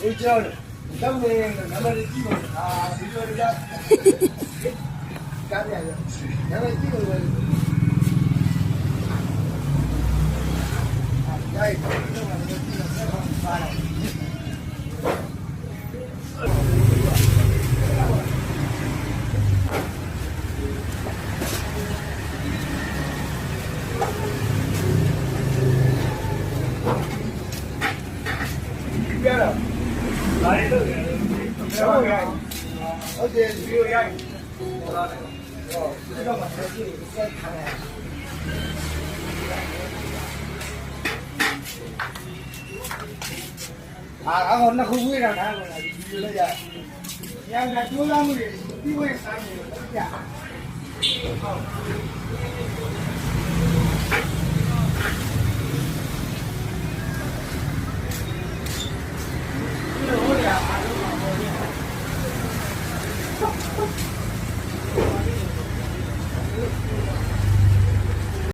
ဝေးကြောင်းတော့နေနံပါတ်ကြည့်လို့ဒီလိုရကားရရနံပါတ်ကြည့်လို့ရိုက်တော့နံပါတ်ကြည့်လို့ဆက်ပါလာဟုတ်တယ်ဒီလိုရိုက်ဟောဒီတော့မှဆက်ကြည့်ဆက်ခါရအော်နှစ်ခုဝေးတာလားဒီလိုလိုက်ရရကကျိုးလာမှုတွေပြီးဝေးဆိုင်နေလို့ကြာဟုတ်